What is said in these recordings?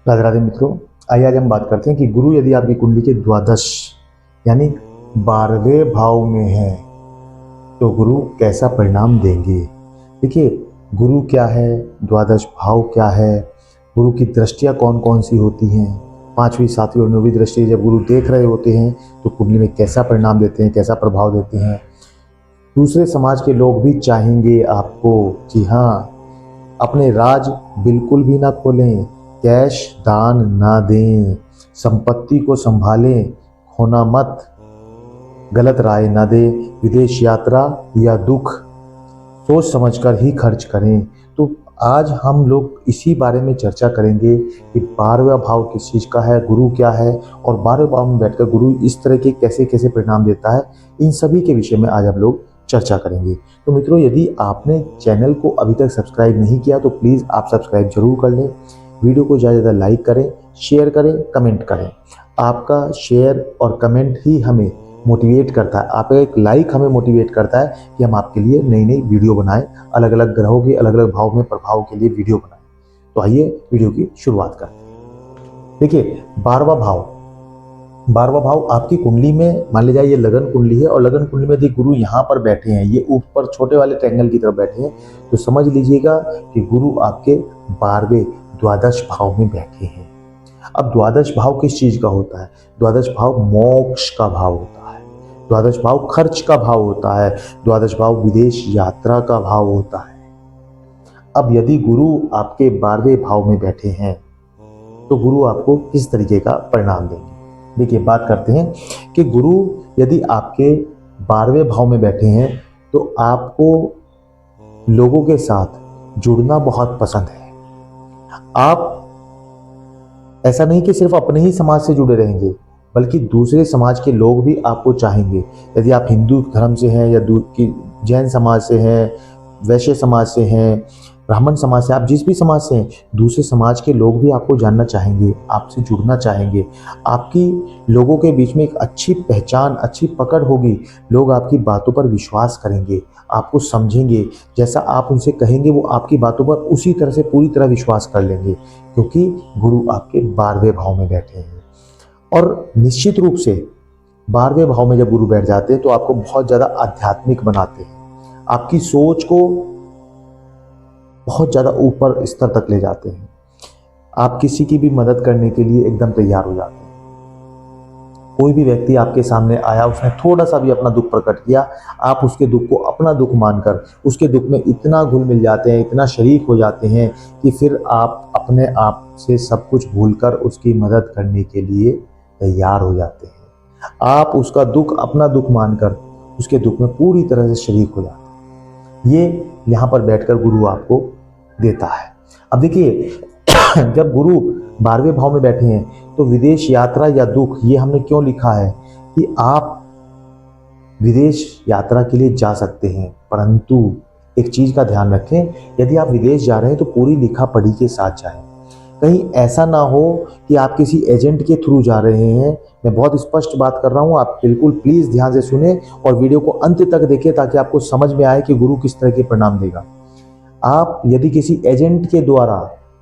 राधे राधे मित्रों, आइए आज हम बात करते हैं कि गुरु यदि आपकी कुंडली के द्वादश यानी 12वें भाव में है तो गुरु कैसा परिणाम देंगे। देखिए, गुरु क्या है, द्वादश भाव क्या है, गुरु की दृष्टियां कौन कौन सी होती हैं, 5वीं 7वीं और 9वीं दृष्टि जब गुरु देख रहे होते हैं तो कुंडली में कैसा परिणाम देते हैं, कैसा प्रभाव देते हैं। दूसरे समाज के लोग भी चाहेंगे आपको कि हाँ, अपने राज बिल्कुल भी ना खोलें, कैश दान ना दें, संपत्ति को संभालें, खोना मत, गलत राय ना दें, विदेश यात्रा या दुख सोच समझकर ही खर्च करें। तो आज हम लोग इसी बारे में चर्चा करेंगे कि 12वां भाव किस चीज़ का है, गुरु क्या है और 12वें भाव में बैठकर गुरु इस तरह के कैसे कैसे परिणाम देता है। इन सभी के विषय में आज हम लोग चर्चा करेंगे। तो मित्रों, यदि आपने चैनल को अभी तक सब्सक्राइब नहीं किया तो प्लीज़ आप सब्सक्राइब जरूर कर लें। वीडियो को ज़्यादा से ज़्यादा लाइक करें, शेयर करें, कमेंट करें। आपका शेयर और कमेंट ही हमें मोटिवेट करता है, आपका एक लाइक हमें मोटिवेट करता है कि हम आपके लिए नई नई वीडियो बनाएं, अलग अलग ग्रहों के अलग अलग भाव में प्रभाव के लिए वीडियो बनाएं। तो आइए वीडियो की शुरुआत करते हैं। देखिए, 12वां भाव आपकी कुंडली में, मान लीजिए ये लगन कुंडली है और लगन कुंडली में यदि गुरु यहाँ पर बैठे हैं, ये ऊपर छोटे वाले ट्रायंगल की तरफ बैठे हैं, तो समझ लीजिएगा कि गुरु आपके 12वें द्वादश भाव में बैठे हैं। अब द्वादश भाव किस चीज का होता है? द्वादश भाव मोक्ष का भाव होता है, द्वादश भाव खर्च का भाव होता है, द्वादश भाव विदेश यात्रा का भाव होता है। अब यदि गुरु आपके 12वें भाव में बैठे हैं तो गुरु आपको किस तरीके का परिणाम देंगे। देखिए, बात करते हैं कि गुरु यदि आपके 12वें भाव में बैठे हैं तो आपको लोगों के साथ जुड़ना बहुत पसंद है। आप ऐसा नहीं कि सिर्फ अपने ही समाज से जुड़े रहेंगे, बल्कि दूसरे समाज के लोग भी आपको चाहेंगे। यदि आप हिंदू धर्म से हैं या जैन समाज से हैं, वैश्य समाज से हैं, ब्राह्मण समाज से, आप जिस भी समाज से हैं, दूसरे समाज के लोग भी आपको जानना चाहेंगे, आपसे जुड़ना चाहेंगे। आपकी लोगों के बीच में एक अच्छी पहचान, अच्छी पकड़ होगी। लोग आपकी बातों पर विश्वास करेंगे, आपको समझेंगे, जैसा आप उनसे कहेंगे वो आपकी बातों पर उसी तरह से पूरी तरह विश्वास कर लेंगे, क्योंकि गुरु आपके 12वें भाव में बैठे हैं। और निश्चित रूप से 12वें भाव में जब गुरु बैठ जाते हैं तो आपको बहुत ज़्यादा आध्यात्मिक बनाते हैं, आपकी सोच को बहुत ज़्यादा ऊपर स्तर तक ले जाते हैं। आप किसी की भी मदद करने के लिए एकदम तैयार हो जाते हैं। कोई भी व्यक्ति आपके सामने आया, उसने थोड़ा सा भी अपना दुख प्रकट किया, आप उसके दुख को अपना दुख मानकर उसके दुख में इतना घुल मिल जाते हैं, इतना शरीक हो जाते हैं कि फिर आप अपने आप से सब कुछ भूलकर उसकी मदद करने के लिए तैयार हो जाते हैं। आप उसका दुख अपना दुख मानकर उसके दुख में पूरी तरह से शरीक हो जाते हैं। ये यहाँ पर बैठकर गुरु आपको देता है। अब देखिए, जब गुरु 12वें भाव में बैठे हैं तो विदेश यात्रा या दुख, ये हमने क्यों लिखा है कि आप विदेश यात्रा के लिए जा सकते हैं, परंतु एक चीज का ध्यान रखें, यदि आप विदेश जा रहे हैं तो पूरी लिखा पढ़ी के साथ जाएं। कहीं ऐसा ना हो कि आप किसी एजेंट के थ्रू जा रहे हैं। मैं बहुत स्पष्ट बात कर रहा हूं, आप बिल्कुल प्लीज ध्यान से सुने और वीडियो को अंत तक देखें ताकि आपको समझ में आए कि गुरु किस तरह के परिणाम देगा। आप यदि किसी एजेंट के द्वारा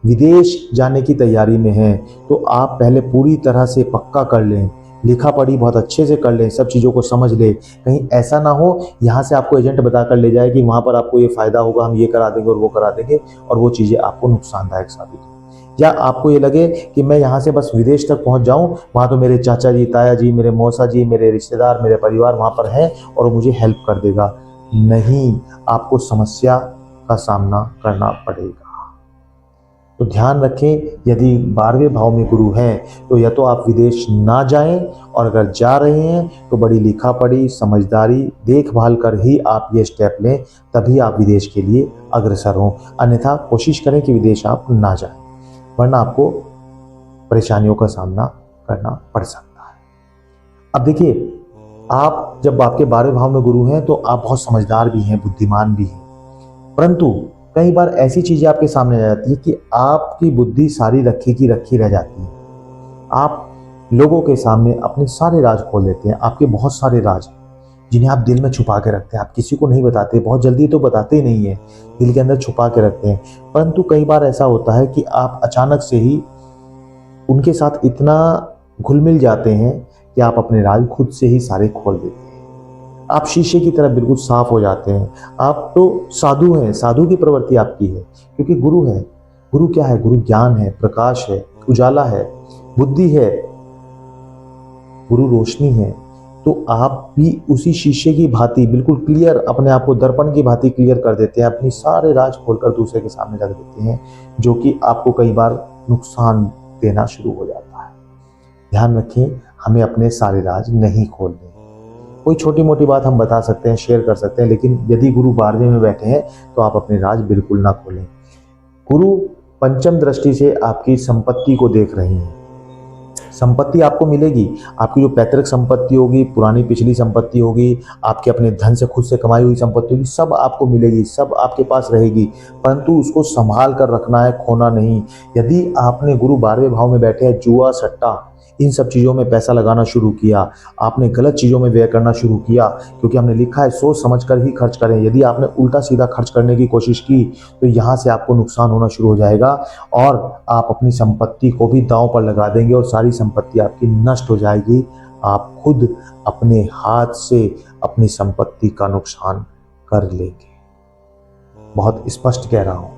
विदेश जाने की तैयारी में हैं तो आप पहले पूरी तरह से पक्का कर लें, लिखा पढ़ी बहुत अच्छे से कर लें, सब चीज़ों को समझ लें। कहीं ऐसा ना हो यहाँ से आपको एजेंट बता कर ले जाए कि वहाँ पर आपको ये फ़ायदा होगा, हम ये करा देंगे और वो करा देंगे, और वो चीज़ें आपको नुकसानदायक साबित हो। या आपको ये लगे कि मैं यहाँ से बस विदेश तक पहुँच जाऊँ, वहाँ तो मेरे चाचा जी, ताया जी, मेरे मौसा जी, मेरे रिश्तेदार, मेरे परिवार वहाँ पर हैं और मुझे हेल्प कर देगा। नहीं, आपको समस्या का सामना करना पड़ेगा। तो ध्यान रखें, यदि 12वें भाव में गुरु हैं तो या तो आप विदेश ना जाएं, और अगर जा रहे हैं तो बड़ी लिखा पढ़ी, समझदारी, देखभाल कर ही आप ये स्टेप लें, तभी आप विदेश के लिए अग्रसर हों। अन्यथा कोशिश करें कि विदेश आप ना जाएं, वरना आपको परेशानियों का सामना करना पड़ सकता है। अब देखिए, आप जब आपके 12वें भाव में गुरु हैं तो आप बहुत समझदार भी हैं, बुद्धिमान भी हैं, परंतु कई बार ऐसी चीजें आपके सामने आ जाती है कि आपकी बुद्धि सारी रखी की रखी रह जाती है। आप लोगों के सामने अपने सारे राज खोल देते हैं। आपके बहुत सारे राज हैं जिन्हें आप दिल में छुपा के रखते हैं, आप किसी को नहीं बताते, बहुत जल्दी तो बताते ही नहीं है, दिल के अंदर छुपा के रखते हैं। परंतु कई बार ऐसा होता है कि आप अचानक से ही उनके साथ इतना घुल मिल जाते हैं कि आप अपने राज खुद से ही सारे खोल देते हैं। आप शीशे की तरह बिल्कुल साफ हो जाते हैं। आप तो साधु हैं, साधु की प्रवृत्ति आपकी है, क्योंकि गुरु है। गुरु क्या है? गुरु ज्ञान है, प्रकाश है, उजाला है, बुद्धि है, गुरु रोशनी है। तो आप भी उसी शीशे की भांति बिल्कुल क्लियर, अपने आप को दर्पण की भांति क्लियर कर देते हैं, अपनी सारे राज खोलकर दूसरे के सामने रख देते हैं, जो कि आपको कई बार नुकसान देना शुरू हो जाता है। ध्यान रखें, हमें अपने सारे राज नहीं खोलने। कोई छोटी मोटी बात हम बता सकते हैं, शेयर कर सकते हैं, लेकिन यदि गुरु 12वें में बैठे हैं तो आप अपने राज बिल्कुल ना खोलें। गुरु पंचम दृष्टि से आपकी संपत्ति को देख रही हैं। संपत्ति आपको मिलेगी, आपकी जो पैतृक संपत्ति होगी, पुरानी पिछली संपत्ति होगी, आपके अपने धन से खुद से कमाई हुई संपत्ति होगी, सब आपको मिलेगी, सब आपके पास रहेगी, परंतु उसको संभाल कर रखना है, खोना नहीं। यदि आपने गुरु 12वें भाव में बैठे हैं, जुआ, सट्टा, इन सब चीज़ों में पैसा लगाना शुरू किया, आपने गलत चीज़ों में व्यय करना शुरू किया, क्योंकि हमने लिखा है सोच समझ कर ही खर्च करें। यदि आपने उल्टा सीधा खर्च करने की कोशिश की तो यहाँ से आपको नुकसान होना शुरू हो जाएगा और आप अपनी संपत्ति को भी दांव पर लगा देंगे और सारी संपत्ति आपकी नष्ट हो जाएगी। आप खुद अपने हाथ से अपनी संपत्ति का नुकसान कर लेंगे। बहुत स्पष्ट कह रहा हूँ,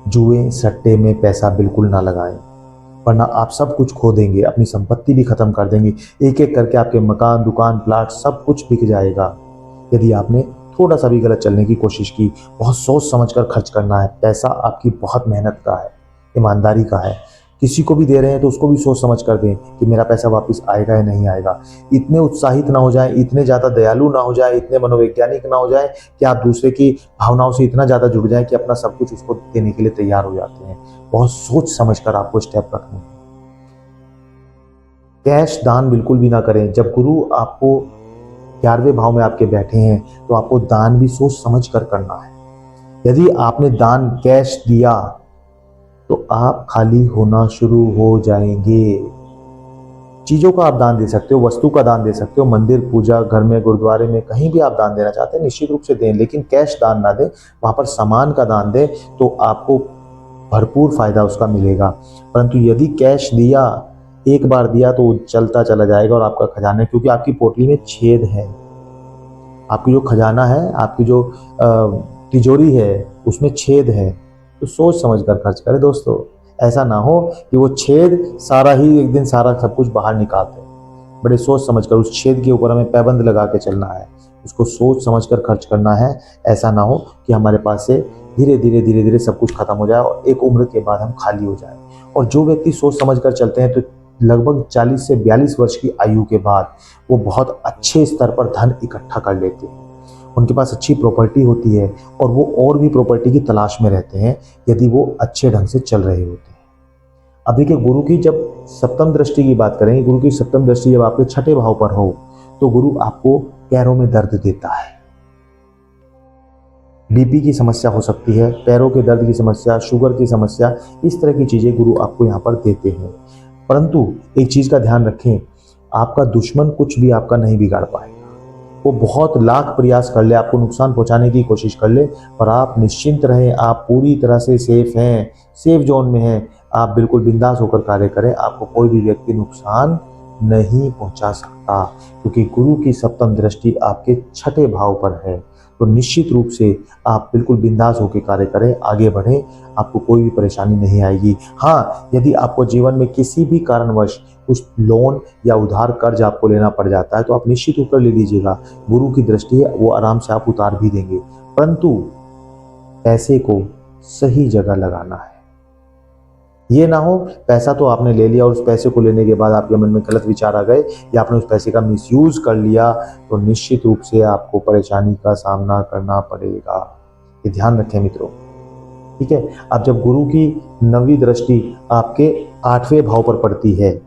जुए सट्टे में पैसा बिल्कुल ना लगाएं, वरना आप सब कुछ खो देंगे, अपनी संपत्ति भी खत्म कर देंगे। एक एक करके आपके मकान, दुकान, प्लाट सब कुछ बिक जाएगा यदि आपने थोड़ा सा भी गलत चलने की कोशिश की। बहुत सोच समझकर खर्च करना है। पैसा आपकी बहुत मेहनत का है, ईमानदारी का है। किसी को भी दे रहे हैं तो उसको भी सोच समझ कर दें कि मेरा पैसा वापस आएगा या नहीं आएगा। इतने उत्साहित ना हो जाए, इतने ज़्यादा दयालु ना हो जाए, इतने मनोवैज्ञानिक ना हो जाए कि आप दूसरे की भावनाओं से इतना ज़्यादा जुड़ जाए कि अपना सब कुछ उसको देने के लिए तैयार हो जाते हैं। बहुत सोच समझकर आपको स्टेप रखने हैं। कैश दान बिल्कुल भी ना करें। जब गुरु आपको 11वें भाव में आपके बैठे हैं तो आपको दान भी सोच समझ कर करना है। यदि आपने दान कैश दिया तो आप खाली होना शुरू हो जाएंगे। चीज़ों का आप दान दे सकते हो, वस्तु का दान दे सकते हो, मंदिर, पूजा, घर में, गुरुद्वारे में, कहीं भी आप दान देना चाहते हैं निश्चित रूप से दें, लेकिन कैश दान ना दें। वहाँ पर सामान का दान दें तो आपको भरपूर फायदा उसका मिलेगा। परंतु यदि कैश दिया, एक बार दिया तो चलता चला जाएगा और आपका खजाना, क्योंकि आपकी पोटली में छेद है, आपकी जो खजाना है, आपकी जो तिजोरी है उसमें छेद है, तो सोच समझ कर खर्च करें दोस्तों। ऐसा ना हो कि वो छेद सारा ही एक दिन सारा सब कुछ बाहर निकाल दें। बड़े सोच समझ कर उस छेद के ऊपर हमें पैबंद लगा के चलना है, उसको सोच समझ कर खर्च करना है। ऐसा ना हो कि हमारे पास से धीरे धीरे सब कुछ खत्म हो जाए और एक उम्र के बाद हम खाली हो जाए। और जो व्यक्ति सोच समझ कर चलते हैं तो लगभग 40 से 42 वर्ष की आयु के बाद वो बहुत अच्छे स्तर पर धन इकट्ठा कर लेते हैं। उनके पास अच्छी प्रॉपर्टी होती है और वो और भी प्रॉपर्टी की तलाश में रहते हैं यदि वो अच्छे ढंग से चल रहे होते हैं। अब देखिए, गुरु की जब सप्तम दृष्टि की बात करें, गुरु की सप्तम दृष्टि जब आपके 6ठे भाव पर हो तो गुरु आपको पैरों में दर्द देता है। बीपी की समस्या हो सकती है, पैरों के दर्द की समस्या, शुगर की समस्या, इस तरह की चीज़ें गुरु आपको यहाँ पर देते हैं। परंतु एक चीज़ का ध्यान रखें, आपका दुश्मन कुछ भी आपका नहीं बिगाड़ पाएगा। वो बहुत लाख प्रयास कर ले, आपको नुकसान पहुंचाने की कोशिश कर ले, पर आप निश्चिंत रहें, आप पूरी तरह से सेफ हैं, सेफ जोन में हैं। आप बिल्कुल बिंदास होकर कार्य करें, आपको कोई भी व्यक्ति नुकसान नहीं पहुंचा सकता, क्योंकि गुरु की सप्तम दृष्टि आपके 6ठे भाव पर है। तो निश्चित रूप से आप बिल्कुल बिंदास होकर कार्य करें, आगे बढ़ें, आपको कोई भी परेशानी नहीं आएगी। हाँ, यदि आपको जीवन में किसी भी कारणवश कुछ लोन या उधार कर्ज आपको लेना पड़ जाता है तो आप निश्चित होकर ले लीजिएगा। गुरु की दृष्टि है, वो आराम से आप उतार भी देंगे, परंतु पैसे को सही जगह लगाना है। ये ना हो पैसा तो आपने ले लिया और उस पैसे को लेने के बाद आपके मन में गलत विचार आ गए या आपने उस पैसे का मिसयूज कर लिया, तो निश्चित रूप से आपको परेशानी का सामना करना पड़ेगा। ये ध्यान रखें मित्रों, ठीक है। अब जब गुरु की 9वीं दृष्टि आपके 8वें भाव पर पड़ती है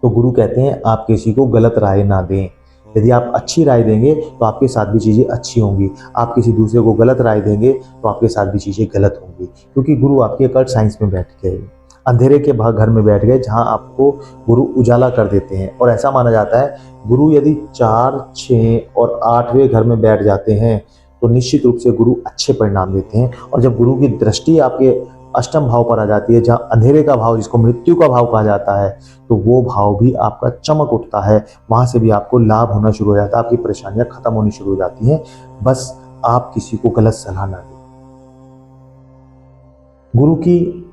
तो गुरु कहते हैं आप किसी को गलत राय ना दें। यदि आप अच्छी राय देंगे तो आपके साथ भी चीज़ें अच्छी होंगी, आप किसी दूसरे को गलत राय देंगे तो आपके साथ भी चीज़ें गलत होंगी, क्योंकि गुरु आपके अकल्ट साइंस में बैठ गए, अंधेरे के घर में बैठ गए, जहां आपको गुरु उजाला कर देते हैं। और ऐसा माना जाता है गुरु यदि 4, 6 और 8वें घर में बैठ जाते हैं तो निश्चित रूप से गुरु अच्छे परिणाम देते हैं। और जब गुरु की दृष्टि आपके अष्टम भाव पर आ जाती है, जहाँ अंधेरे का भाव जिसको मृत्यु का भाव कहा जाता है, तो वो भाव भी आपका चमक उठता है, वहाँ से भी आपको लाभ होना शुरू हो जाता है, आपकी परेशानियां खत्म होनी शुरू हो जाती हैं। बस आप किसी को गलत सलाह ना दें। गुरु की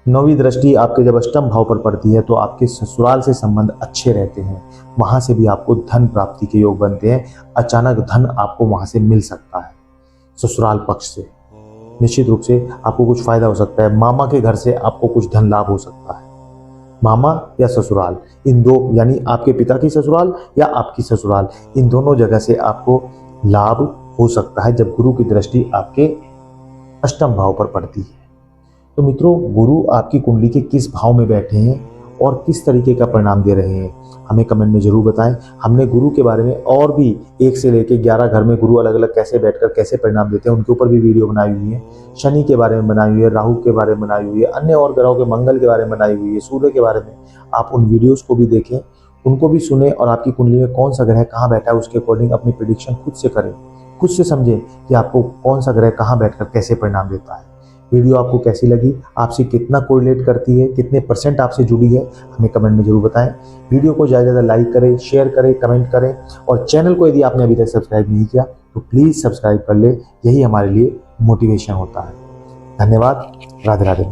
9वीं दृष्टि आपके जब अष्टम भाव पर पड़ती है तो आपके ससुराल से संबंध अच्छे रहते हैं, वहां से भी आपको धन प्राप्ति के योग बनते हैं। अचानक धन आपको वहां से मिल सकता है, ससुराल पक्ष से निश्चित रूप से आपको कुछ फायदा हो सकता है। मामा के घर से आपको कुछ धन लाभ हो सकता है। मामा या ससुराल, इन दो, यानी आपके पिता की ससुराल या आपकी ससुराल, इन दोनों जगह से आपको लाभ हो सकता है जब गुरु की दृष्टि आपके अष्टम भाव पर पड़ती है। तो मित्रों, गुरु आपकी कुंडली के किस भाव में बैठे हैं और किस तरीके का परिणाम दे रहे हैं, हमें कमेंट में जरूर बताएं। हमने गुरु के बारे में और भी 1 से लेकर 11 घर में गुरु अलग अलग कैसे बैठकर कैसे परिणाम देते हैं उनके ऊपर भी वीडियो बनाई हुई है। शनि के बारे में बनाई हुई है, राहु के बारे में बनाई हुई है, अन्य और ग्रहों के, मंगल के बारे में बनाई हुई है, सूर्य के बारे में। आप उन वीडियोज को भी देखें, उनको भी सुने और आपकी कुंडली में कौन सा ग्रह कहाँ बैठा है उसके अकॉर्डिंग अपनी प्रिडिक्शन खुद से करें, खुद से समझें कि आपको कौन सा ग्रह कहाँ बैठकर कैसे परिणाम देता है। वीडियो आपको कैसी लगी, आपसे कितना कोरिलेट करती है, कितने % आपसे जुड़ी है, हमें कमेंट में जरूर बताएं। वीडियो को ज़्यादा से ज़्यादा लाइक करें, शेयर करें, कमेंट करें और चैनल को यदि आपने अभी तक सब्सक्राइब नहीं किया तो प्लीज़ सब्सक्राइब कर ले, यही हमारे लिए मोटिवेशन होता है। धन्यवाद। राधे राधे।